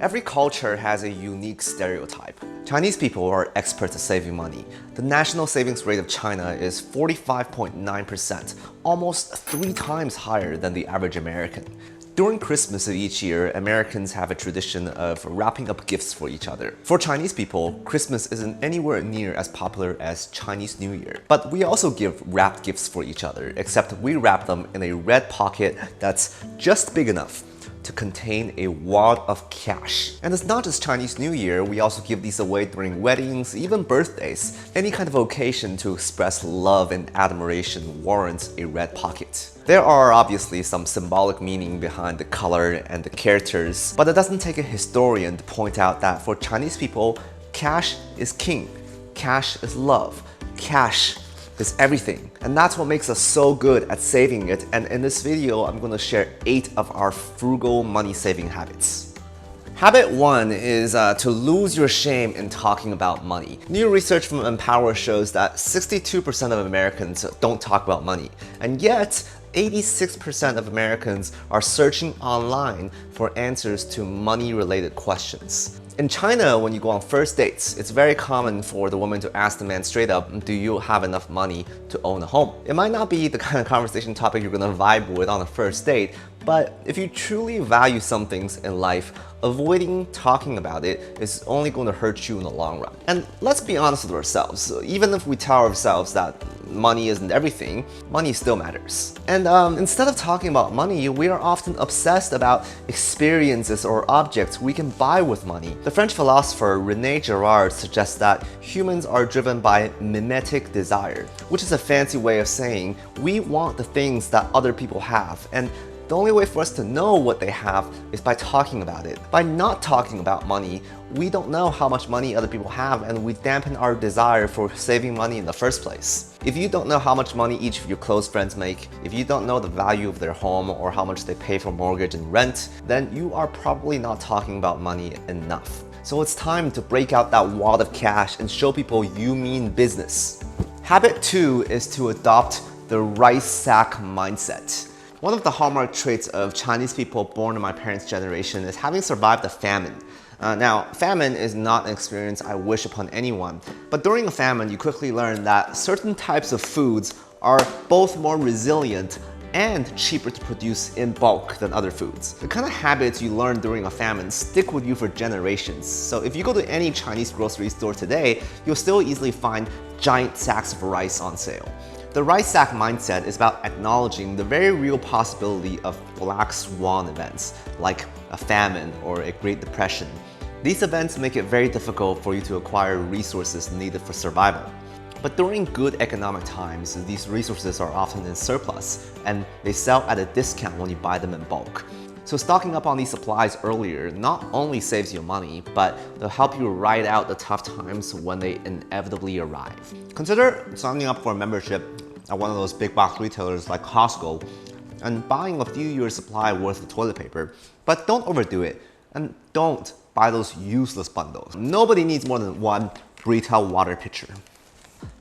Every culture has a unique stereotype. Chinese people are experts at saving money. The national savings rate of China is 45.9%, almost 3 times higher than the average American. During Christmas of each year, Americans have a tradition of wrapping up gifts for each other. For Chinese people, Christmas isn't anywhere near as popular as Chinese New Year. But we also give wrapped gifts for each other, except we wrap them in a red pocket that's just big enough to contain a wad of cash. And it's not just Chinese New Year, we also give these away during weddings, even birthdays. Any kind of occasion to express love and admiration warrants a red pocket. There are obviously some symbolic meaning behind the color and the characters, but it doesn't take a historian to point out that for Chinese people, cash is king, cash is love, cash is everything. And that's what makes us so good at saving it. And in this video, I'm going to share 8 of our frugal money saving habits. Habit 1 is to lose your shame in talking about money. New research from Empower shows that 62% of Americans don't talk about money. And yet, 86% of Americans are searching online for answers to money-related questions. In China, when you go on first dates, it's very common for the woman to ask the man straight up, do you have enough money to own a home? It might not be the kind of conversation topic you're gonna vibe with on a first date, but if you truly value some things in life, avoiding talking about it is only going to hurt you in the long run. And let's be honest with ourselves, even if we tell ourselves that money isn't everything, money still matters. And instead of talking about money, we are often obsessed about experiences or objects we can buy with money. The French philosopher René Girard suggests that humans are driven by mimetic desire, which is a fancy way of saying we want the things that other people have. And the only way for us to know what they have is by talking about it. By not talking about money, we don't know how much money other people have, and we dampen our desire for saving money in the first place. If you don't know how much money each of your close friends make, if you don't know the value of their home or how much they pay for mortgage and rent, then you are probably not talking about money enough. So it's time to break out that wad of cash and show people you mean business. Habit 2 is to adopt the rice sack mindset. One of the hallmark traits of Chinese people born in my parents' generation is having survived a famine. Now, famine is not an experience I wish upon anyone, but during a famine, you quickly learn that certain types of foods are both more resilient and cheaper to produce in bulk than other foods. The kind of habits you learn during a famine stick with you for generations. So if you go to any Chinese grocery store today, you'll still easily find giant sacks of rice on sale. The rice sack mindset is about acknowledging the very real possibility of black swan events, like a famine or a Great Depression. These events make it very difficult for you to acquire resources needed for survival. But during good economic times, these resources are often in surplus, and they sell at a discount when you buy them in bulk. So stocking up on these supplies earlier not only saves you money, but they'll help you ride out the tough times when they inevitably arrive. Consider signing up for a membership at one of those big box retailers like Costco and buying a few years supply worth of toilet paper, but don't overdo it and don't buy those useless bundles. Nobody needs more than one retail water pitcher.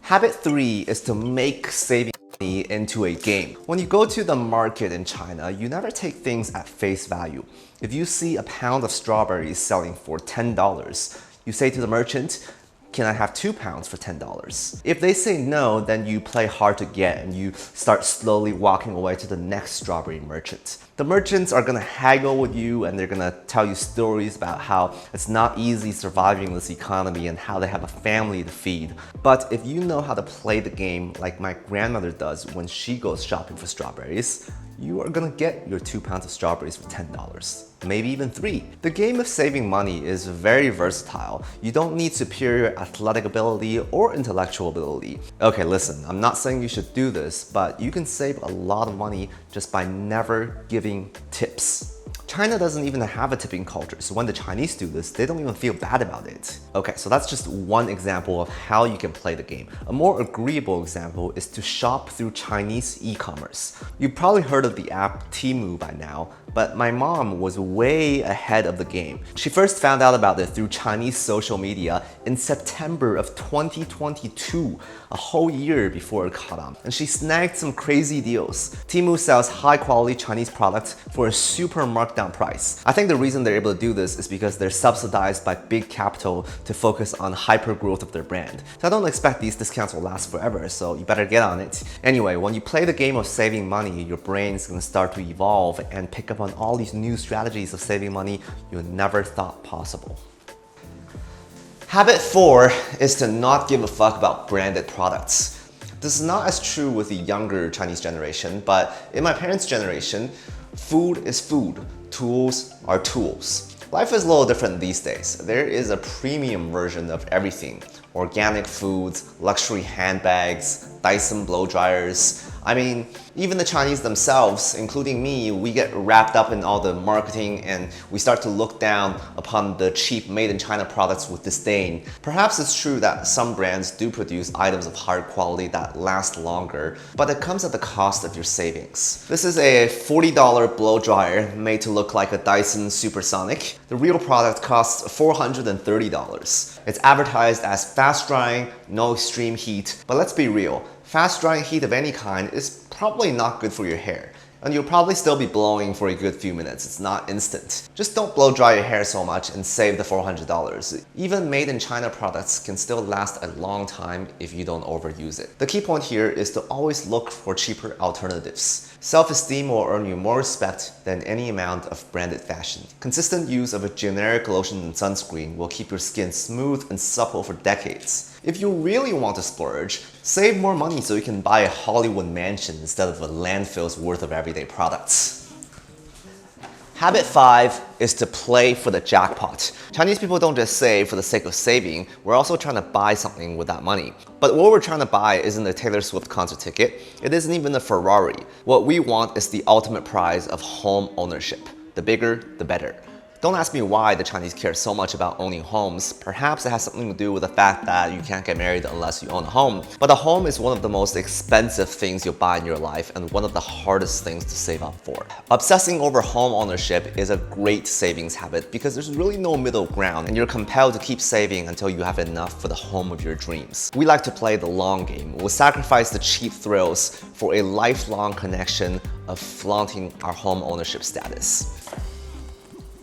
Habit 3 is to make saving money into a game. When you go to the market in China, you never take things at face value. If you see a pound of strawberries selling for $10, you say to the merchant, can I have 2 pounds for $10? If they say no, then you play hard to get and you start slowly walking away to the next strawberry merchant. The merchants are gonna haggle with you and they're gonna tell you stories about how it's not easy surviving this economy and how they have a family to feed. But if you know how to play the game like my grandmother does when she goes shopping for strawberries, you are gonna get your 2 pounds of strawberries for $10, maybe even 3. The game of saving money is very versatile. You don't need superior athletic ability or intellectual ability. Okay, listen, I'm not saying you should do this, but you can save a lot of money just by never giving tips. China doesn't even have a tipping culture, so when the Chinese do this, they don't even feel bad about it. Okay, so that's just one example of how you can play the game. A more agreeable example is to shop through Chinese e-commerce. You've probably heard of the app Temu by now, but my mom was way ahead of the game. She first found out about it through Chinese social media in September of 2022, a whole year before it caught on. And she snagged some crazy deals. Temu sells high-quality Chinese products for a super marked down price. I think the reason they're able to do this is because they're subsidized by big capital to focus on hyper-growth of their brand. So I don't expect these discounts will last forever, so you better get on it. Anyway, when you play the game of saving money, your brain's gonna start to evolve and pick up on all these new strategies of saving money you never thought possible. Habit 4 is to not give a fuck about branded products. This is not as true with the younger Chinese generation, but in my parents' generation, food is food, tools are tools. Life is a little different these days. There is a premium version of everything. Organic foods, luxury handbags, Dyson blow dryers. I mean, even the Chinese themselves, including me, we get wrapped up in all the marketing and we start to look down upon the cheap made in China products with disdain. Perhaps it's true that some brands do produce items of higher quality that last longer, but it comes at the cost of your savings. This is a $40 blow dryer made to look like a Dyson Supersonic. The real product costs $430. It's advertised as fast drying, no extreme heat, but let's be real. Fast drying heat of any kind is probably not good for your hair. And you'll probably still be blowing for a good few minutes. It's not instant. Just don't blow dry your hair so much and save the $400. Even made in China products can still last a long time if you don't overuse it. The key point here is to always look for cheaper alternatives. Self-esteem will earn you more respect than any amount of branded fashion. Consistent use of a generic lotion and sunscreen will keep your skin smooth and supple for decades. If you really want to splurge, save more money so you can buy a Hollywood mansion instead of a landfill's worth of everyday products. Habit 5 is to play for the jackpot. Chinese people don't just save for the sake of saving, we're also trying to buy something with that money. But what we're trying to buy isn't a Taylor Swift concert ticket, it isn't even a Ferrari. What we want is the ultimate prize of home ownership. The bigger, the better. Don't ask me why the Chinese care so much about owning homes. Perhaps it has something to do with the fact that you can't get married unless you own a home. But a home is one of the most expensive things you'll buy in your life and one of the hardest things to save up for. Obsessing over home ownership is a great savings habit because there's really no middle ground and you're compelled to keep saving until you have enough for the home of your dreams. We like to play the long game. We'll sacrifice the cheap thrills for a lifelong connection of flaunting our home ownership status.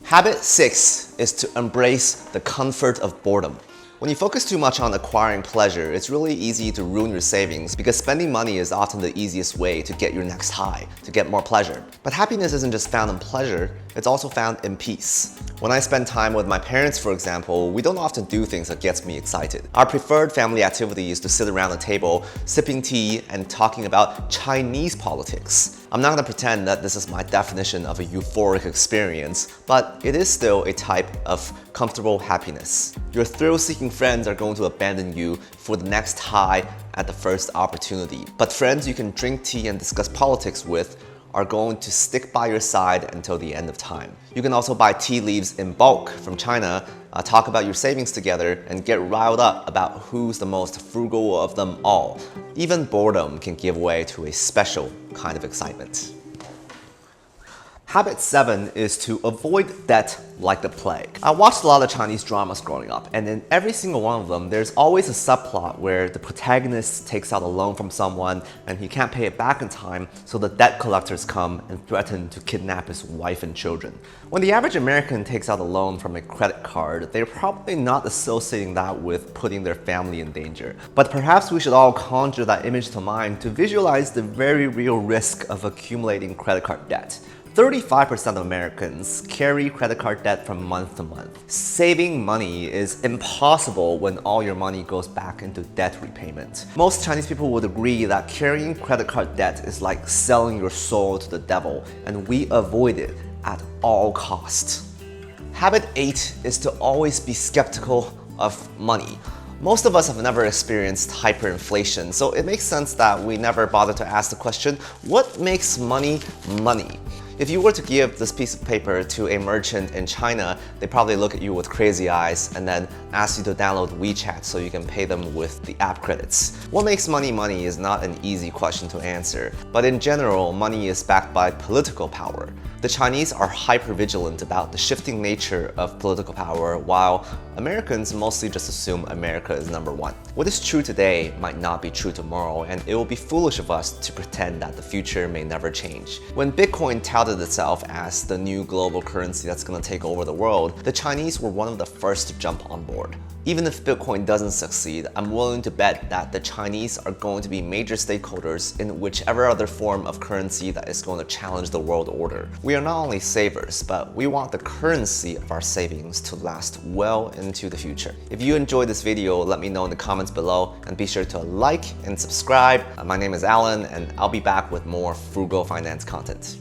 Habit 6 is to embrace the comfort of boredom. When you focus too much on acquiring pleasure, it's really easy to ruin your savings because spending money is often the easiest way to get your next high, to get more pleasure. But happiness isn't just found in pleasure, it's also found in peace. When I spend time with my parents, for example, we don't often do things that gets me excited. Our preferred family activity is to sit around a table, sipping tea, and talking about Chinese politics. I'm not gonna pretend that this is my definition of a euphoric experience, but it is still a type of comfortable happiness. Your thrill-seeking friends are going to abandon you for the next high at the first opportunity. But friends you can drink tea and discuss politics with are going to stick by your side until the end of time. You can also buy tea leaves in bulk from China, talk about your savings together, and get riled up about who's the most frugal of them all. Even boredom can give way to a special kind of excitement. Habit 7 is to avoid debt like the plague. I watched a lot of Chinese dramas growing up, and in every single one of them, there's always a subplot where the protagonist takes out a loan from someone and he can't pay it back in time, so the debt collectors come and threaten to kidnap his wife and children. When the average American takes out a loan from a credit card, they're probably not associating that with putting their family in danger. But perhaps we should all conjure that image to mind to visualize the very real risk of accumulating credit card debt. 35% of Americans carry credit card debt from month to month. Saving money is impossible when all your money goes back into debt repayment. Most Chinese people would agree that carrying credit card debt is like selling your soul to the devil, and we avoid it at all costs. Habit 8 is to always be skeptical of money. Most of us have never experienced hyperinflation, so it makes sense that we never bother to ask the question, what makes money money? If you were to give this piece of paper to a merchant in China, they probably look at you with crazy eyes and then ask you to download WeChat so you can pay them with the app credits. What makes money money is not an easy question to answer, but in general, money is backed by political power. The Chinese are hyper-vigilant about the shifting nature of political power, while Americans mostly just assume America is number one. What is true today might not be true tomorrow, and it will be foolish of us to pretend that the future may never change. When Bitcoin touted itself as the new global currency that's going to take over the world, the Chinese were one of the first to jump on board. Even if Bitcoin doesn't succeed, I'm willing to bet that the Chinese are going to be major stakeholders in whichever other form of currency that is going to challenge the world order. We are not only savers, but we want the currency of our savings to last well into the future. If you enjoyed this video, let me know in the comments below, and be sure to like and subscribe. My name is Alan, and I'll be back with more Frugal Finance content.